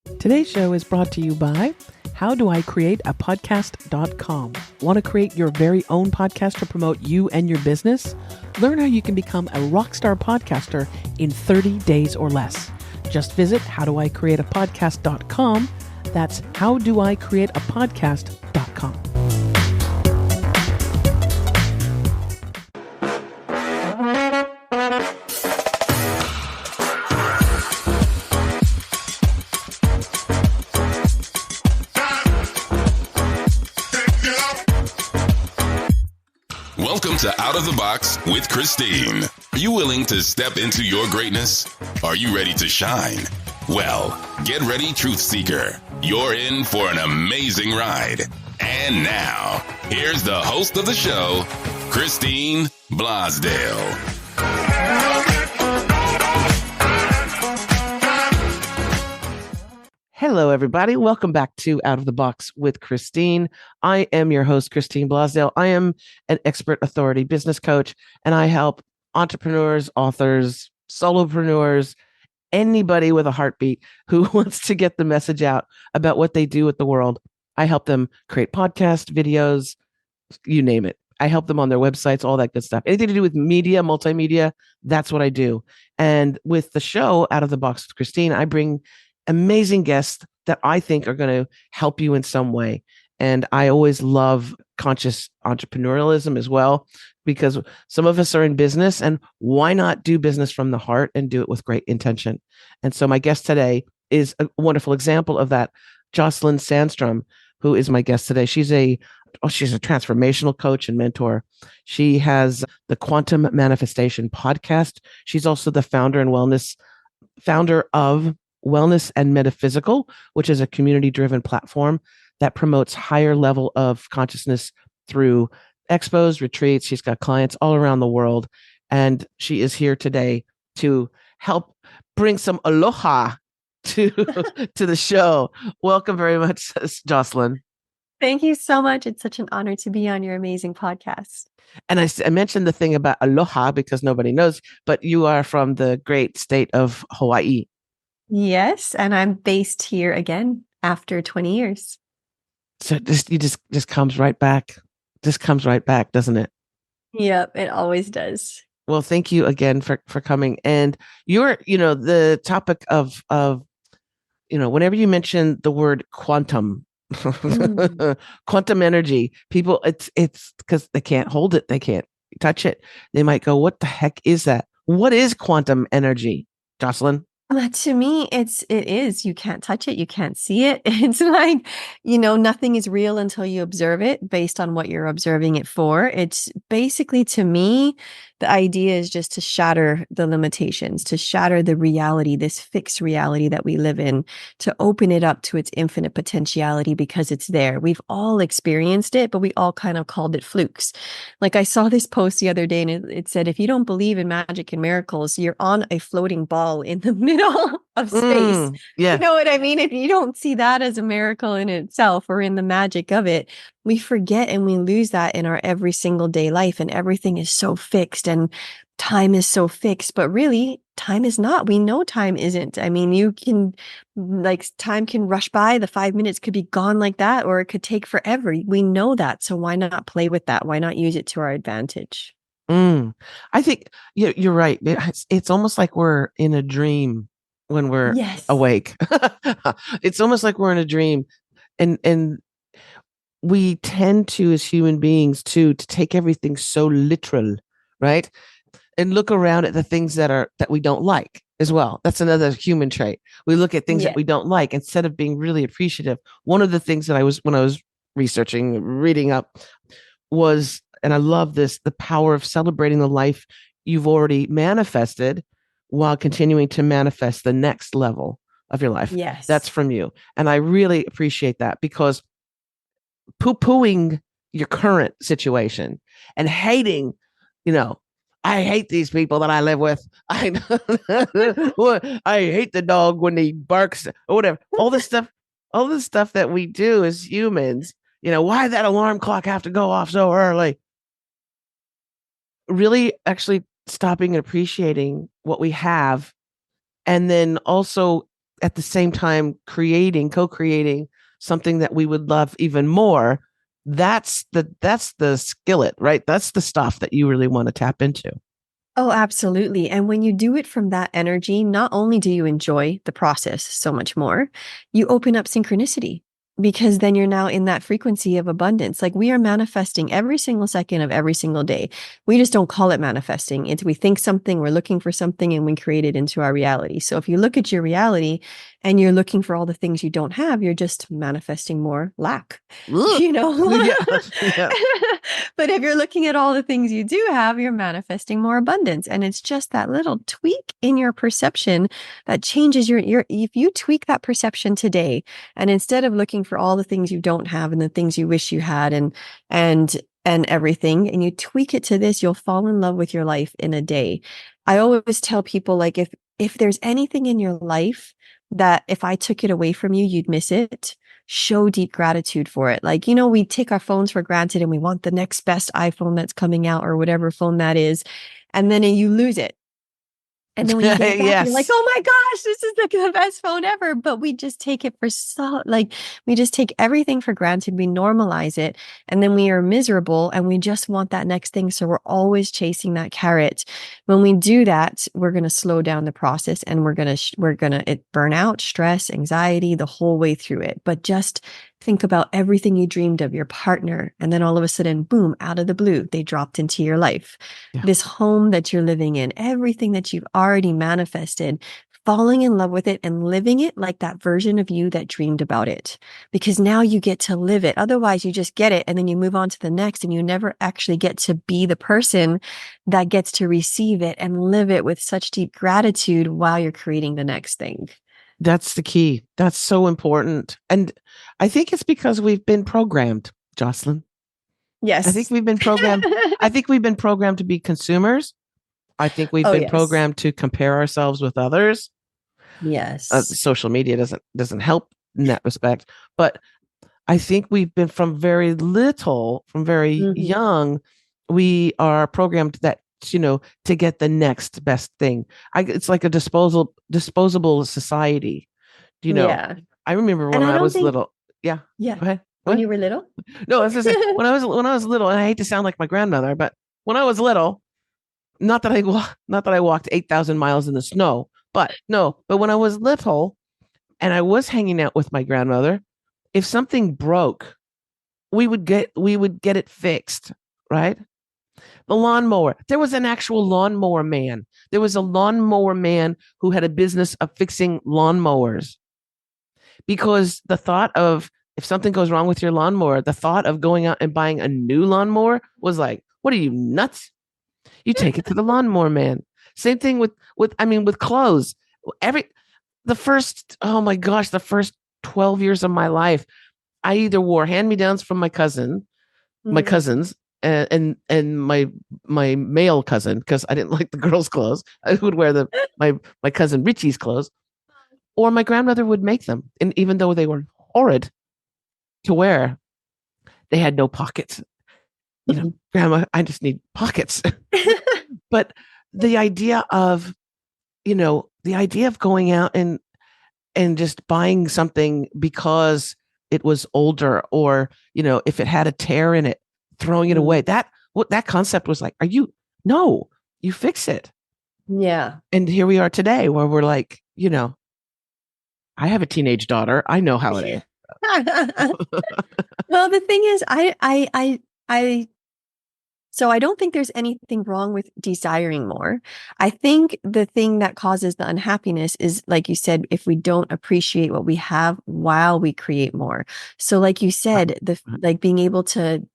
Today's show is brought to you by howdoicreateapodcast.com. Want to create your very own podcast to promote you and your business? Learn how you can become a rockstar podcaster in 30 days or less. Just visit howdoicreateapodcast.com. That's howdoicreateapodcast.com. Welcome to Out of the Box with Christine. Are you willing to step into your greatness? Are you ready to shine? Well, get ready, Truth Seeker. You're in for an amazing ride. And now, here's the host of the show, Christine Blosdale. Hello, everybody. Welcome back to Out of the Box with Christine. I am your host, Christine Blosdale. I am an expert authority business coach, and I help entrepreneurs, authors, solopreneurs, anybody with a heartbeat who wants to get the message out about what they do with the world. I help them create podcasts, videos, you name it. I help them on their websites, all that good stuff. Anything to do with media, multimedia, that's what I do. And with the show, Out of the Box with Christine, I bring amazing guests that I think are going to help you in some way. And I always love conscious entrepreneurialism as well, because some of us are in business, and why not do business from the heart and do it with great intention? And so my guest today is a wonderful example of that. Jocelyn Sandstrom, who is my guest today. She's a transformational coach and mentor. She has the Quantum Manifestation podcast. She's also the founder of Wellness and Metaphysical, which is a community-driven platform that promotes higher level of consciousness through expos, retreats. She's got clients all around the world, and she is here today to help bring some aloha to the show. Welcome very much, Jocelyn. Thank you so much. It's such an honor to be on your amazing podcast. And I mentioned the thing about aloha because nobody knows, but you are from the great state of Hawaii. Yes, and I'm based here again after 20 years. So just comes right back. Just comes right back, doesn't it? Yep, it always does. Well, thank you again for coming. And you're, the topic of whenever you mention the word quantum, quantum energy, people, it's because they can't hold it, they can't touch it. They might go, "What the heck is that? What is quantum energy?" Jocelyn? To me, it is. You can't touch it. You can't see it. It's like, nothing is real until you observe it based on what you're observing it for. It's basically, to me, the idea is just to shatter the limitations, to shatter the reality, this fixed reality that we live in, to open it up to its infinite potentiality because it's there. We've all experienced it, but we all kind of called it flukes. Like I saw this post the other day and it said, if you don't believe in magic and miracles, you're on a floating ball in the middle of space. Yeah. You know what I mean? If you don't see that as a miracle in itself or in the magic of it, we forget and we lose that in our every single day life, and everything is so fixed and time is so fixed, but really time is not. We know time isn't. I mean, time can rush by. The 5 minutes could be gone like that, or it could take forever. We know that. So why not play with that? Why not use it to our advantage? I think you're right. It's almost like we're in a dream when we're awake. It's almost like we're in a dream. And we tend to, as human beings, to take everything so literal, right? And look around at the things that we don't like as well. That's another human trait. We look at things that we don't like instead of being really appreciative. One of the things that when I was researching, reading up was, and I love this, the power of celebrating the life you've already manifested while continuing to manifest the next level of your life. Yes. That's from you. And I really appreciate that, because poo-pooing your current situation and hating, I hate these people that I live with. I hate the dog when he barks or whatever. All this stuff that we do as humans, why that alarm clock have to go off so early? Really actually stopping and appreciating what we have, and then also at the same time co-creating something that we would love even more. That's the skillet, right? That's the stuff that you really want to tap into. Oh, absolutely. And when you do it from that energy, not only do you enjoy the process so much more, you open up synchronicity because then you're now in that frequency of abundance. Like we are manifesting every single second of every single day. We just don't call it manifesting. It's we think something, we're looking for something, and we create it into our reality. So if you look at your reality and you're looking for all the things you don't have, you're just manifesting more lack, Ugh. you know? Yeah. Yeah. But if you're looking at all the things you do have, you're manifesting more abundance. And it's just that little tweak in your perception that changes if you tweak that perception today, and instead of looking for all the things you don't have and the things you wish you had and and everything, and you tweak it to this, you'll fall in love with your life in a day. I always tell people, like, if there's anything in your life that if I took it away from you, you'd miss it, show deep gratitude for it. Like, we take our phones for granted and we want the next best iPhone that's coming out or whatever phone that is. And then you lose it. And then when you get it back, you're like, Yes. oh my gosh, this is the best phone ever. But we just take it we just take everything for granted. We normalize it. And then we are miserable and we just want that next thing. So we're always chasing that carrot. When we do that, we're going to slow down the process and we're going to burn out, stress, anxiety, the whole way through it. But just think about everything you dreamed of, your partner, and then all of a sudden, boom, out of the blue, they dropped into your life. Yeah. This home that you're living in, everything that you've already manifested, falling in love with it and living it like that version of you that dreamed about it. Because now you get to live it. Otherwise, you just get it and then you move on to the next and you never actually get to be the person that gets to receive it and live it with such deep gratitude while you're creating the next thing. That's the key. That's so important. And I think it's because we've been programmed, Jocelyn. Yes. I think we've been programmed. I think we've been programmed to be consumers. I think we've been yes. programmed to compare ourselves with others. Yes. Social media doesn't help in that respect. But I think we've been from very young, we are programmed that to get the next best thing. It's like a disposable society. Yeah. I remember when I was little. Yeah. Yeah. Go ahead. When you were little? No, I was just saying, when I was little, and I hate to sound like my grandmother, but when I was little, not that I walked 8,000 miles in the snow, but when I was little and I was hanging out with my grandmother, if something broke, we would get it fixed, right? The lawnmower. There was an actual lawnmower man. There was a lawnmower man who had a business of fixing lawnmowers. Because the thought of if something goes wrong with your lawnmower, the thought of going out and buying a new lawnmower was like, what are you, nuts? You take it to the lawnmower man. Same thing with clothes. The first 12 years of my life, I either wore hand-me-downs from my cousins, and my male cousin, because I didn't like the girls' clothes. I would wear my cousin Richie's clothes, or my grandmother would make them. And even though they were horrid to wear, they had no pockets. Grandma, I just need pockets. But the idea of going out and just buying something because it was older, or if it had a tear in it, throwing it away, that concept was like, no, you fix it. Yeah. And here we are today where we're like, I have a teenage daughter, I know how it is. Well, the thing is, so I don't think there's anything wrong with desiring more. I think the thing that causes the unhappiness is, like you said, if we don't appreciate what we have while we create more. So like you said, like being able to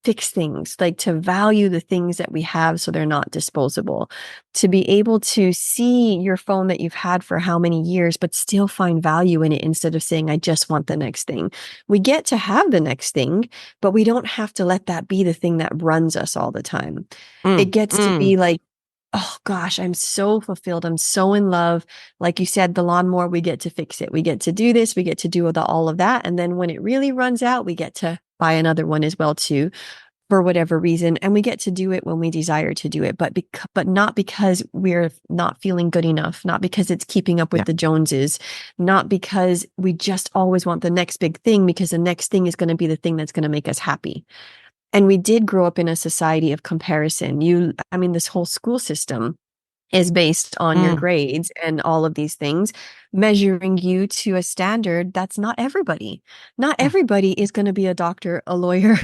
fix things, like to value the things that we have so they're not disposable, to be able to see your phone that you've had for how many years, but still find value in it instead of saying, I just want the next thing. We get to have the next thing, but we don't have to let that be the thing that runs us all the time. It gets to be like, oh gosh, I'm so fulfilled. I'm so in love. Like you said, the lawnmower, we get to fix it. We get to do this. We get to do all of that. And then when it really runs out, we get to buy another one as well too. for whatever reason, and we get to do it when we desire to do it, but not because we're not feeling good enough, not because it's keeping up with the Joneses, not because we just always want the next big thing, because the next thing is going to be the thing that's going to make us happy. And we did grow up in a society of comparison. This whole school system is based on your grades and all of these things, measuring you to a standard that's not everybody. Not everybody is going to be a doctor, a lawyer,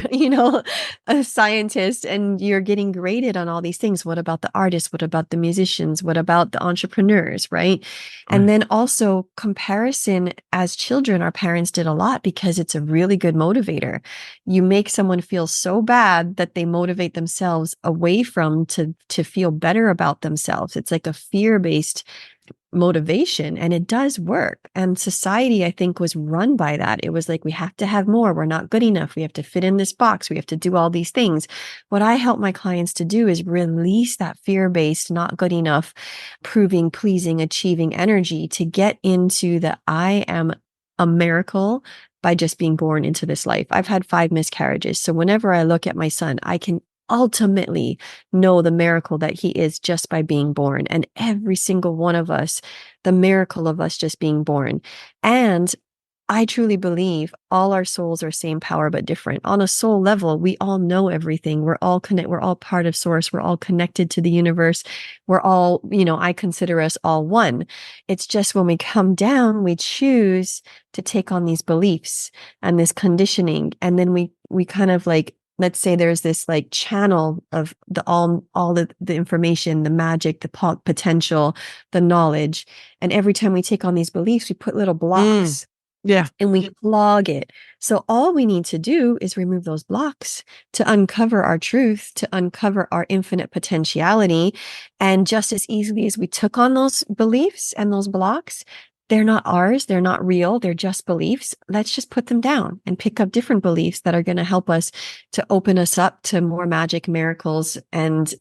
a scientist, and you're getting graded on all these things. What about the artists? What about the musicians? What about the entrepreneurs, right? And then also comparison. As children, our parents did a lot because it's a really good motivator. You make someone feel so bad that they motivate themselves away from to feel better about themselves. It's like a fear-based motivation, and it does work. And society, I think, was run by that. It was like, we have to have more. We're not good enough. We have to fit in this box. We have to do all these things. What I help my clients to do is release that fear-based, not good enough, proving, pleasing, achieving energy to get into the I am a miracle by just being born into this life. I've had 5 miscarriages. So whenever I look at my son, I can ultimately know the miracle that he is just by being born. And every single one of us, the miracle of us just being born. And I truly believe all our souls are same power, but different. On a soul level, we all know everything. We're all we're all part of source. We're all connected to the universe. We're all, I consider us all one. It's just when we come down, we choose to take on these beliefs and this conditioning. And then we kind of like, let's say there's this like channel of all the information, the magic, the potential, the knowledge. And every time we take on these beliefs, we put little blocks. And we clog it. So all we need to do is remove those blocks to uncover our truth, to uncover our infinite potentiality. And just as easily as we took on those beliefs and those blocks, they're not ours. They're not real. They're just beliefs. Let's just put them down and pick up different beliefs that are going to help us to open us up to more magic, miracles, and,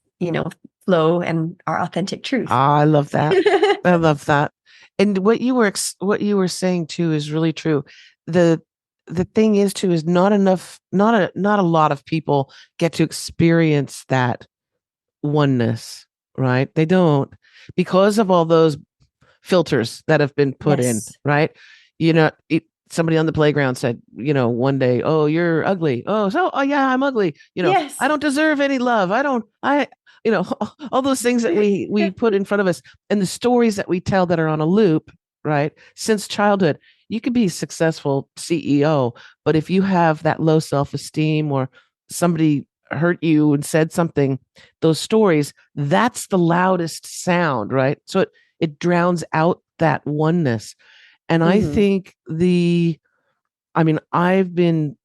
flow and our authentic truth. I love that. I love that. And what you were saying too is really true. The thing is too is not a lot of people get to experience that oneness, right? They don't, because of all those filters that have been put in, right? Somebody on the playground said, one day, "Oh, you're ugly." Oh yeah, I'm ugly. I don't deserve any love. All those things that we put in front of us, and the stories that we tell that are on a loop, right? Since childhood. You could be a successful CEO, but if you have that low self-esteem, or somebody hurt you and said something, those stories, that's the loudest sound, right? So it drowns out that oneness. And I think I've been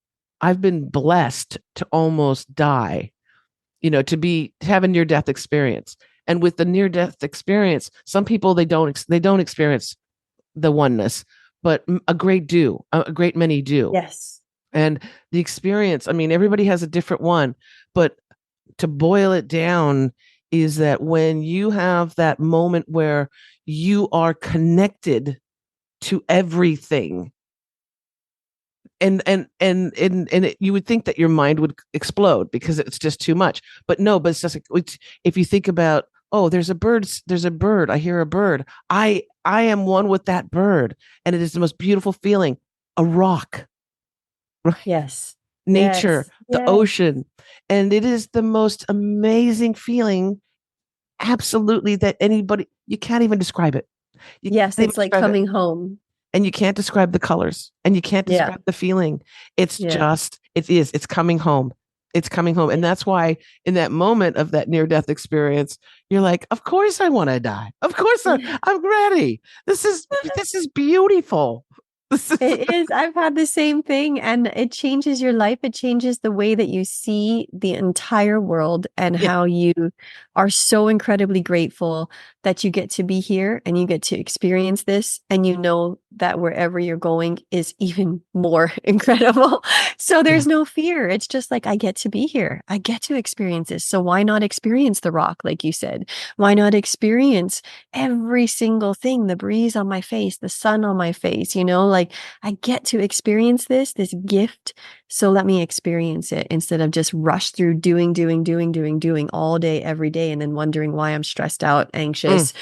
blessed to almost die, to have a near-death experience. And with the near-death experience, some people, they don't experience the oneness, but a great many do. Yes. And the experience, everybody has a different one, but to boil it down is that when you have that moment where you are connected to everything, and you would think that your mind would explode because it's just too much, but no. But it's just like, if you think about, there's a bird, I hear a bird, I am one with that bird, and it is the most beautiful feeling. A rock, right? Yes. Nature, the ocean, and it is the most amazing feeling, absolutely, that you can't even describe it. It's like coming home. And you can't describe the colors, and you can't describe the feeling. It's just, it's coming home. It's coming home. And that's why in that moment of that near-death experience, you're like, of course I want to die. Of course I'm ready. This is beautiful. It is. I've had the same thing, and it changes your life. It changes the way that you see the entire world, and how you are so incredibly grateful that you get to be here and you get to experience this. And that wherever you're going is even more incredible. So Yeah. there's no fear. It's just like, I get to be here. I get to experience this. So why not experience the rock, like you said? Why not experience every single thing, the breeze on my face, the sun on my face, like I get to experience this gift. So let me experience it instead of just rush through doing all day, every day, and then wondering why I'm stressed out, Mm. anxious,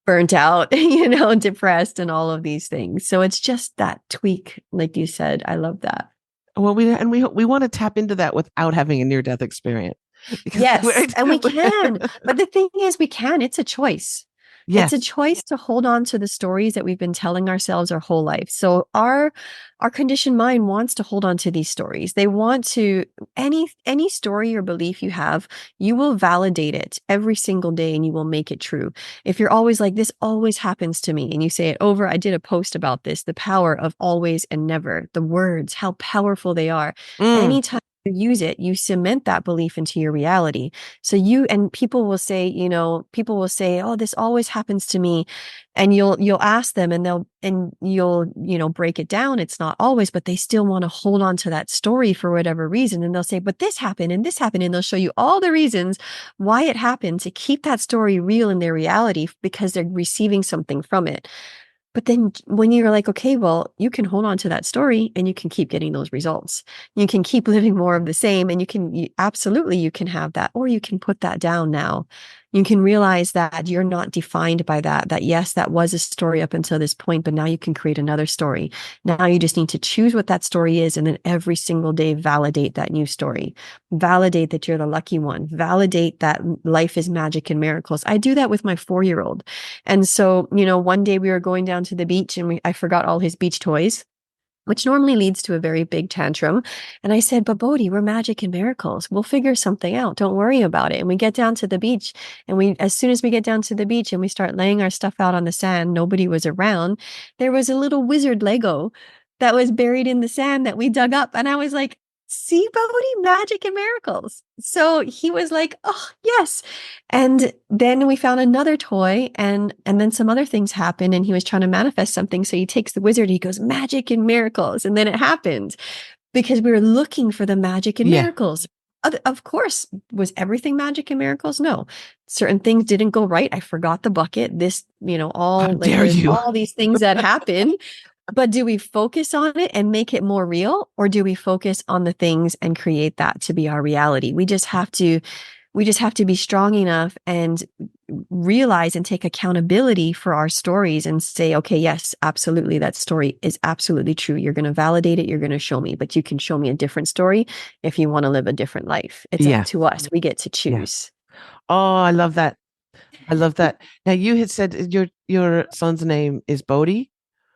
burnt out, depressed, and all of these things. So it's just that tweak, like you said. I love that. Well, we want to tap into that without having a near death experience. Because Yes, and we can. But the thing is, we can. It's a choice. It's a Yes. choice to hold on to the stories that we've been telling ourselves our whole life. So our conditioned mind wants to hold on to these stories. They want to any story or belief you have, you will validate it every single day and you will make it true. If you're always like, this always happens to me, and you say it over, I did a post about this, the power of always and never, the words, how powerful they are. Mm. Anytime you use it, you cement that belief into your reality. So people will say, oh, this always happens to me. And you'll ask them and you'll, break it down. It's not always, but they still want to hold on to that story for whatever reason. And they'll say, but this happened and this happened. And they'll show you all the reasons why it happened to keep that story real in their reality because they're receiving something from it. But then when you're like, okay, well, you can hold on to that story and you can keep getting those results. You can keep living more of the same, and absolutely you can have that, or you can put that down now. You can realize that you're not defined by that yes, that was a story up until this point, but now you can create another story. Now you just need to choose what that story is. And then every single day, validate that new story, validate that you're the lucky one, validate that life is magic and miracles. I do that with my 4-year-old. And so, one day we were going down to the beach and I forgot all his beach toys, which normally leads to a very big tantrum. And I said, but Bodhi, we're magic and miracles. We'll figure something out. Don't worry about it. And we get down to the beach, and as soon as we get down to the beach and we start laying our stuff out on the sand, nobody was around. There was a little wizard Lego that was buried in the sand that we dug up. And I was like, see, Bodhi, magic and miracles. So he was like, oh, yes. And then we found another toy, and then some other things happened, and he was trying to manifest something. So he takes the wizard, he goes, magic and miracles. And then it happened because we were looking for the magic and Yeah. miracles. Of course, was everything magic and miracles? No. Certain things didn't go right. I forgot the bucket. How dare you? all these things that happen. But do we focus on it and make it more real, or do we focus on the things and create that to be our reality? We just have to be strong enough and realize and take accountability for our stories and say, okay, yes, absolutely, that story is absolutely true. You're going to validate it. You're going to show me, but you can show me a different story if you want to live a different life. It's Yeah. up to us. We get to choose. Oh, I love that. I love that. Now, you had said your son's name is Bodhi.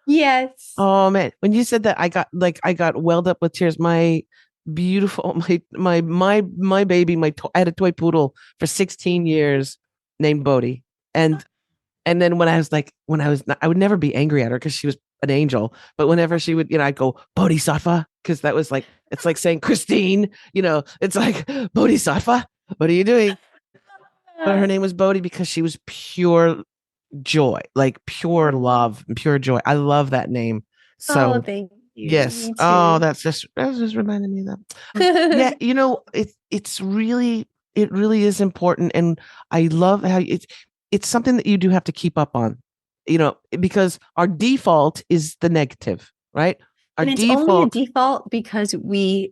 Yes. Oh man, when you said that, I got welled up with tears. My beautiful, my baby, I had a toy poodle for 16 years named Bodhi, and then I would never be angry at her because she was an angel, but whenever she would, I'd go Bodhisattva, because that was like, it's like saying Christine, it's like Bodhisattva, what are you doing? But her name was Bodhi because she was pure joy, like pure love and pure joy. I love that name. Oh, So thank you. yes. Me Oh, too. that's just reminding me of that. Yeah, it really is important. And I love how it's something that you do have to keep up on, because our default is the negative, right? Our And it's only a default. default because it was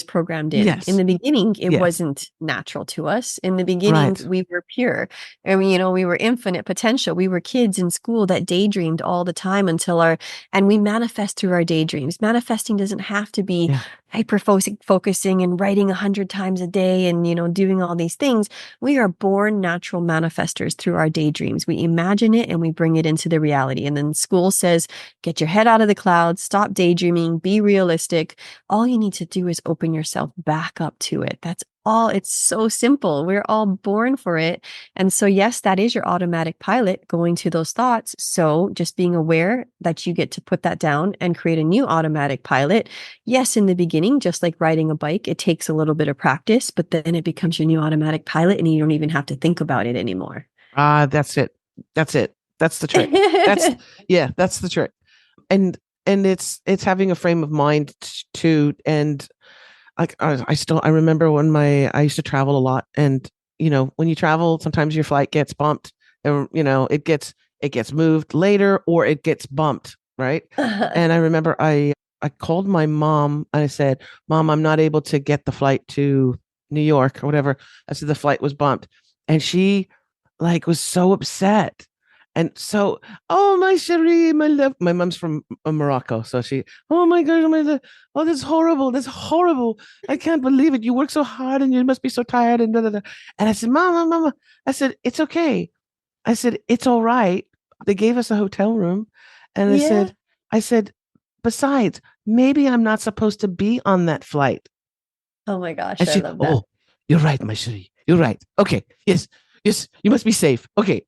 programmed in. Yes. In the beginning, it Yes. wasn't natural to us. In the beginning, Right. we were pure. And we were infinite potential. We were kids in school that daydreamed all the time and we manifest through our daydreams. Manifesting doesn't have to be Yeah. hyper focusing and writing 100 times a day and, doing all these things. We are born natural manifestors through our daydreams. We imagine it and we bring it into the reality. And then school says, get your head out of the clouds, stop daydreaming, be realistic. All you need to do is open yourself back up to it. That's all. It's so simple. We're all born for it. And so, yes, that is your automatic pilot going to those thoughts. So just being aware that you get to put that down and create a new automatic pilot. Yes, in the beginning, just like riding a bike, it takes a little bit of practice, but then it becomes your new automatic pilot and you don't even have to think about it anymore. That's it. That's it. That's the trick. That's the trick. And it's having a frame of mind too. And like I remember when I used to travel a lot, and when you travel, sometimes your flight gets bumped, and it gets moved later or it gets bumped, right? And I remember I called my mom and I said, "Mom, I'm not able to get the flight to New York or whatever." I said the flight was bumped, and she like was so upset. And so, oh my chérie, my love. My mom's from Morocco, so oh my gosh, oh, that's horrible, that's horrible. I can't believe it. You work so hard, and you must be so tired, and da da da. And I said, Mama, Mama. I said, it's okay. I said, it's all right. They gave us a hotel room, and Yeah. I said, besides, maybe I'm not supposed to be on that flight. Oh my gosh, And I she, love that. oh, you're right, my chérie. You're right. Okay. Yes. Yes. You must be safe. Okay.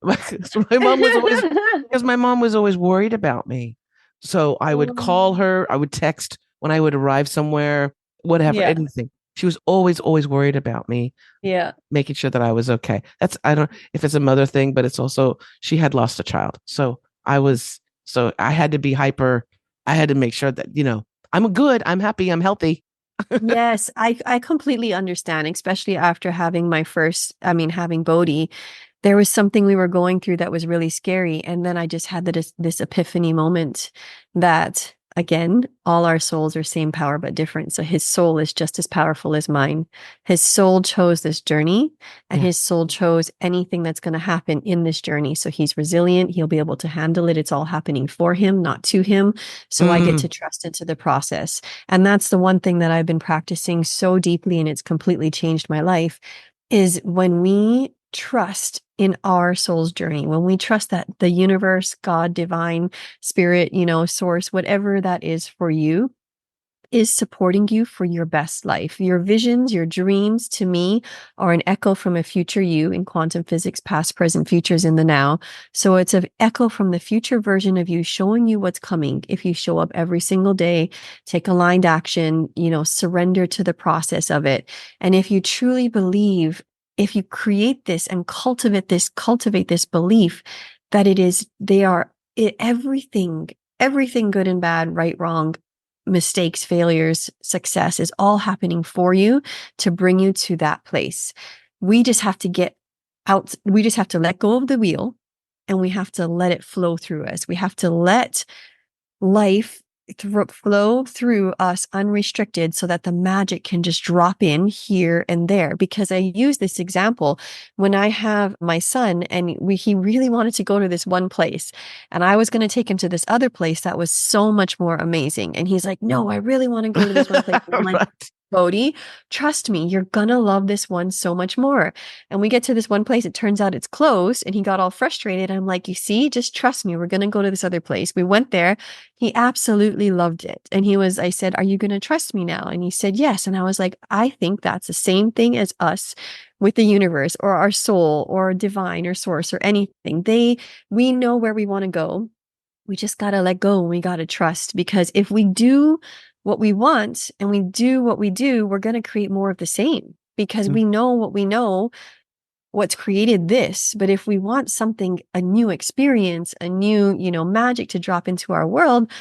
So my mom was always, because my mom was always worried about me. So I would call Um, her, I would text when I would arrive somewhere, whatever, yeah, anything. She was always, always worried about me, yeah. making sure that I was okay. I don't, if it's a mother thing, but it's also, she had lost a child. So I had to be hyper. I had to make sure that, I'm good, I'm happy, I'm healthy. Yes, I completely understand, especially after having having Bodhi. There was something we were going through that was really scary, and then I just had this epiphany moment that again, all our souls are same power but different. So his soul is just as powerful as mine. His soul chose this journey, and Yeah. his soul chose anything that's going to happen in this journey. So he's resilient, he'll be able to handle it. It's all happening for him, not to him. So I get Mm, to trust into the process. And that's the one thing that I've been practicing so deeply, and it's completely changed my life, is when we trust in our soul's journey, when we trust that the universe, God, divine, spirit, source, whatever that is for you, is supporting you for your best life. Your visions, your dreams, to me, are an echo from a future you in quantum physics, past, present, futures in the now. So it's an echo from the future version of you showing you what's coming. If you show up every single day, take aligned action, surrender to the process of it. And if you truly believe, if you create this and cultivate this belief that they are everything good and bad, right, wrong, mistakes, failures, success is all happening for you to bring you to that place. We just have to get out. We just have to let go of the wheel, and we have to let it flow through us. We have to let life flow through us unrestricted so that the magic can just drop in here and there. Because I use this example when I have my son, and he really wanted to go to this one place, and I was going to take him to this other place that was so much more amazing. And he's like, no, I really want to go to this one place. And I'm like, right. Bodhi, trust me, you're gonna love this one so much more. And we get to this one place, it turns out it's closed, and he got all frustrated. I'm like, you see, just trust me, we're gonna go to this other place. We went there. He absolutely loved it. And I said, are you gonna trust me now? And he said, yes. And I was like, I think that's the same thing as us with the universe or our soul or divine or source or anything. We know where we want to go. We just got to let go, and we got to trust, because if we do what we want and we do what we do, we're going to create more of the same, because Mm, we know what we know, what's created this. But if we want something, a new experience, a new, magic to drop into our world,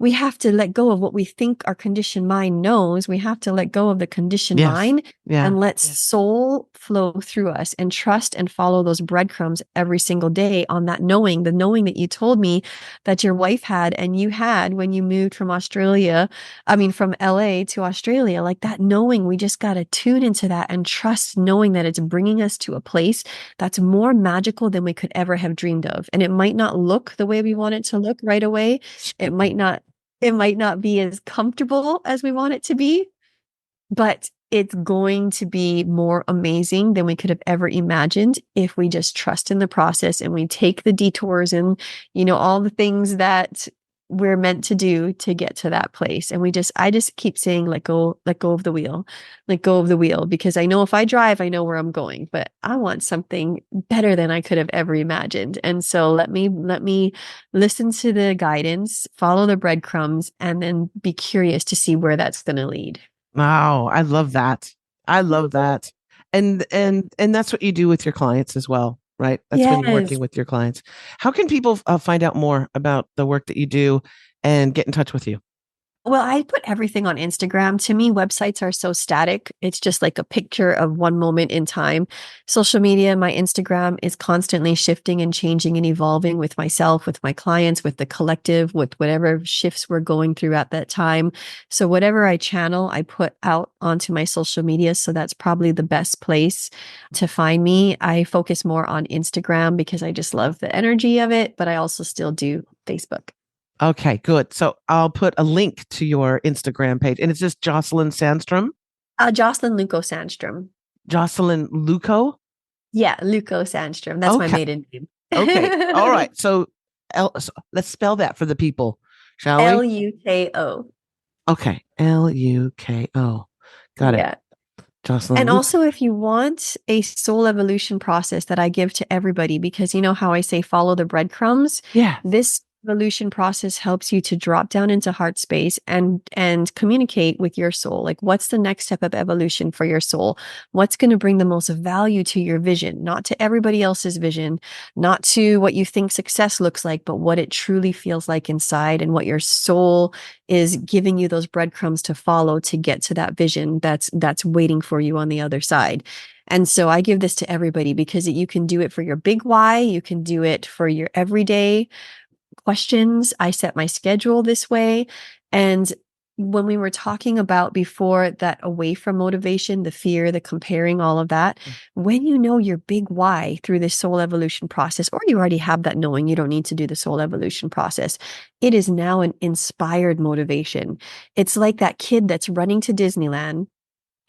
we have to let go of what we think our conditioned mind knows. We have to let go of the conditioned yes. mind Yeah. and let soul flow through us, and trust and follow those breadcrumbs every single day on that knowing, the knowing that you told me that your wife had and you had when you moved from from LA to Australia. Like that knowing, we just got to tune into that and trust, knowing that it's bringing us to a place that's more magical than we could ever have dreamed of. And it might not look the way we want it to look right away. It might not it might not be as comfortable as we want it to be, but it's going to be more amazing than we could have ever imagined if we just trust in the process and we take the detours and, all the things that we're meant to do to get to that place. And I just keep saying, let go of the wheel, let go of the wheel, because I know if I drive, I know where I'm going, but I want something better than I could have ever imagined. And so let me listen to the guidance, follow the breadcrumbs, and then be curious to see where that's going to lead. Wow, I love that. I love that. And that's what you do with your clients as well. right? That's when you're Yes. working with your clients. How can people find out more about the work that you do and get in touch with you? Well, I put everything on Instagram. To me, websites are so static. It's just like a picture of one moment in time. Social media, my Instagram is constantly shifting and changing and evolving with myself, with my clients, with the collective, with whatever shifts we're going through at that time. So, whatever I channel, I put out onto my social media. So, that's probably the best place to find me. I focus more on Instagram because I just love the energy of it, but I also still do Facebook. Okay, good. So I'll put a link to your Instagram page. And it's just Jocelyn Sandstrom? Jocelyn Luco Sandstrom. Jocelyn Luco? Yeah, Luco Sandstrom. That's my Okay. maiden name. Okay. All right. So let's spell that for the people, shall we? Luko. Okay. Luko. Got it. Yeah. Jocelyn And Luco. also, if you want a soul evolution process that I give to everybody, because you know how I say follow the breadcrumbs, Yeah. this evolution process helps you to drop down into heart space and communicate with your soul. Like, what's the next step of evolution for your soul? What's going to bring the most value to your vision, not to everybody else's vision, not to what you think success looks like, but what it truly feels like inside and what your soul is giving you those breadcrumbs to follow to get to that vision that's waiting for you on the other side. And so I give this to everybody because you can do it for your big why, you can do it for your everyday questions. I set my schedule this way. And when we were talking about before that away from motivation, the fear, the comparing, all of that, when you know your big why through this soul evolution process, or you already have that knowing, you don't need to do the soul evolution process. It is now an inspired motivation. It's like that kid that's running to Disneyland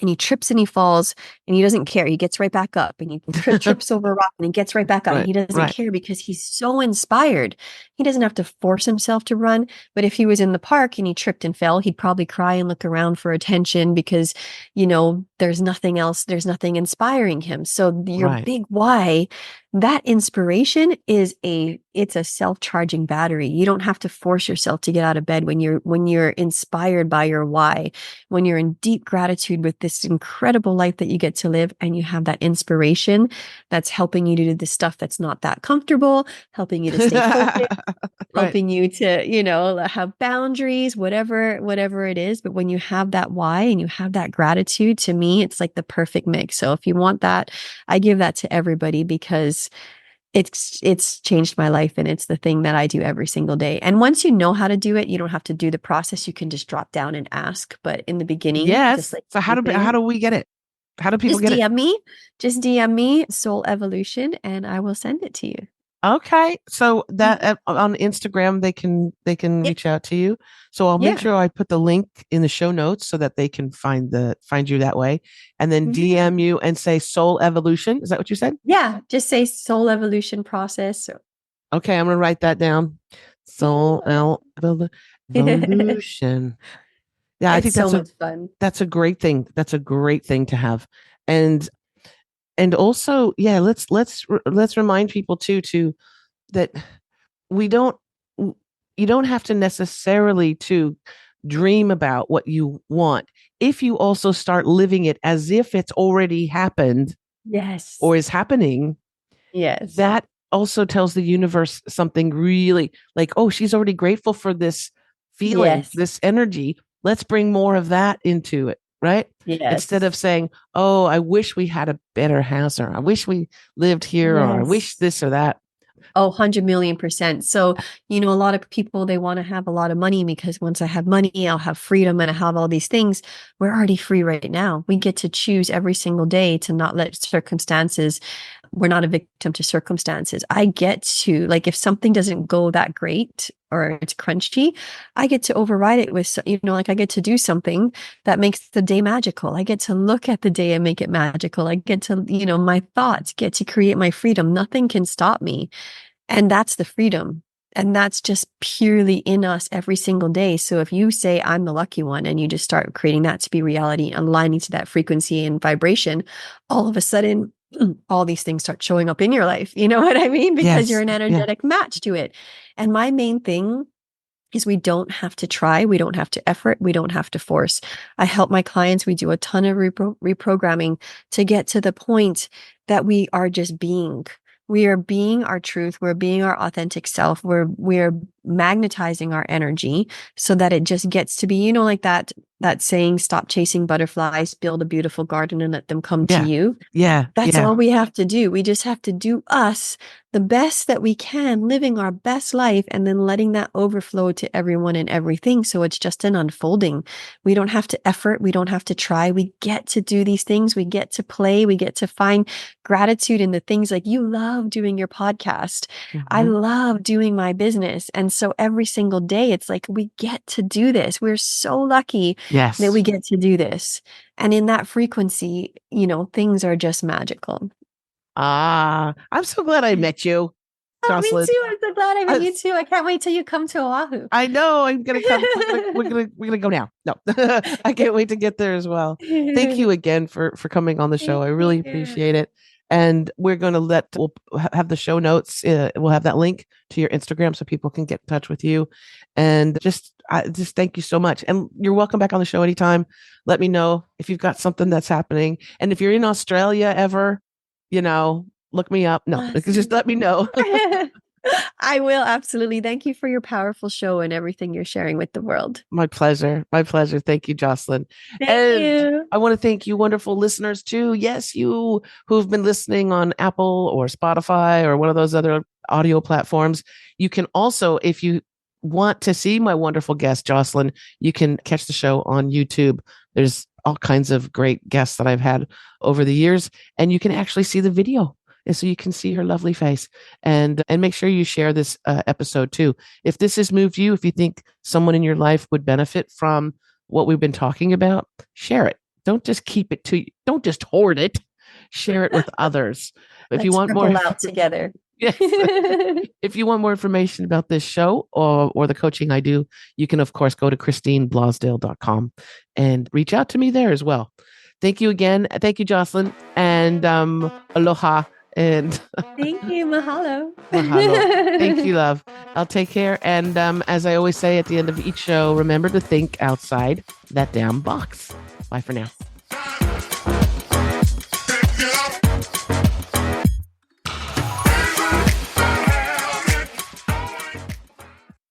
and he trips and he falls and he doesn't care. He gets right back up and he trips over a rock and he gets right back up and Right. he doesn't Right. care because he's so inspired. He doesn't have to force himself to run. But if he was in the park and he tripped and fell, he'd probably cry and look around for attention because, you know, there's nothing else, there's nothing inspiring him. So your Right. big why, that inspiration it's a self-charging battery. You don't have to force yourself to get out of bed when you're inspired by your why, when you're in deep gratitude with this incredible life that you get to live, and you have that inspiration that's helping you to do the stuff that's not that comfortable, helping you to stay focused, Right. helping you to, you know, have boundaries, whatever it is. But when you have that why and you have that gratitude, to me, it's like the perfect mix. So if you want that, I give that to everybody because it's changed my life and it's the thing that I do every single day. And once you know how to do it, you don't have to do the process. You can just drop down and ask. But in the beginning, just Yes. like So how anything, do we get it? How do people just get it? DM me, just DM me Soul Evolution and I will send it to you. Okay. So that on Instagram they can Yeah. reach out to you. So I'll make Yeah. sure I put the link in the show notes so that they can find you that way. And then Mhm. DM you and say Soul Evolution. Is that what you said? Yeah. Just say Soul Evolution process. Okay, I'm gonna write that down. Soul Evolution. Yeah, I It's think so much fun. that's a great thing. That's a great thing to have. And also, yeah, let's remind people too that we don't you don't have to necessarily to dream about what you want if you also start living it as if it's already happened Yes. or is happening. Yes. That also tells the universe something really like, oh, she's already grateful for this feeling, Yes. this energy. Let's bring more of that into it, right? Instead of Yes. saying, oh, I wish we had a better house, or I wish we lived here, or I wish Yes. this or that. Oh, 100 million%. So, you know, a lot of people, they want to have a lot of money because once I have money, I'll have freedom and I have all these things. We're already free right now. We get to choose every single day to not let circumstances, we're not a victim to circumstances. I get to, like, if something doesn't go that great or it's crunchy, I get to override it with, you know, like I get to do something that makes the day magical. I get to look at the day and make it magical. I get to, you know, my thoughts get to create my freedom. Nothing can stop me. And that's the freedom. And that's just purely in us every single day. So if you say, I'm the lucky one, and you just start creating that to be reality, aligning to that frequency and vibration, all of a sudden, all these things start showing up in your life. You know what I mean? Because you're Yes. an Yeah. energetic match to it. And my main thing is we don't have to try. We don't have to effort. We don't have to force. I help my clients. We do a ton of reprogramming to get to the point that we are just being. We are being our truth. We're being our authentic self. We're magnetizing our energy so that it just gets to be, you know, like that saying, stop chasing butterflies, build a beautiful garden and let them come to Yeah. you. Yeah. That's Yeah. all we have to do. We just have to do us the best that we can, living our best life, and then letting that overflow to everyone and everything. So it's just an unfolding. We don't have to effort. We don't have to try. We get to do these things. We get to play. We get to find gratitude in the things like you love doing your podcast. I Mhm. love doing my business. And so every single day, it's like we get to do this. We're so lucky that Yes. we get to do this. And in that frequency, you know, things are just magical. I'm so glad I met you, Oh, me Jocelyn. too. I'm so glad I met I, you too. I can't wait till you come to Oahu. I know I'm gonna come. We're gonna go now. No, I can't wait to get there as well. Thank you again for coming on the show. Thank I really you. appreciate it. And we'll have the show notes. We'll have that link to your Instagram so people can get in touch with you. And just thank you so much. And you're welcome back on the show anytime. Let me know if you've got something that's happening. And if you're in Australia ever, look me up. No, just Awesome. let me know. I will absolutely. Thank you for your powerful show and everything you're sharing with the world. My pleasure. My pleasure. Thank you, Jocelyn. Thank And you. I want to thank you, wonderful listeners, too. Yes, you who've been listening on Apple or Spotify or one of those other audio platforms. You can also, if you want to see my wonderful guest, Jocelyn, you can catch the show on YouTube. There's all kinds of great guests that I've had over the years, and you can actually see the video. And so you can see her lovely face, and make sure you share this episode too. If this has moved you, if you think someone in your life would benefit from what we've been talking about, share it. Don't just keep it to you. Don't just hoard it. Share it with others. If you Let's want more, ripple out together. yes. If you want more information about this show or the coaching I do, you can of course go to christineblosdale.com and reach out to me there as well. Thank you again. Thank you, Jocelyn, and aloha. And Thank you. Mahalo. mahalo. Thank you, love. I'll take care. And as I always say at the end of each show, remember to think outside that damn box. Bye for now.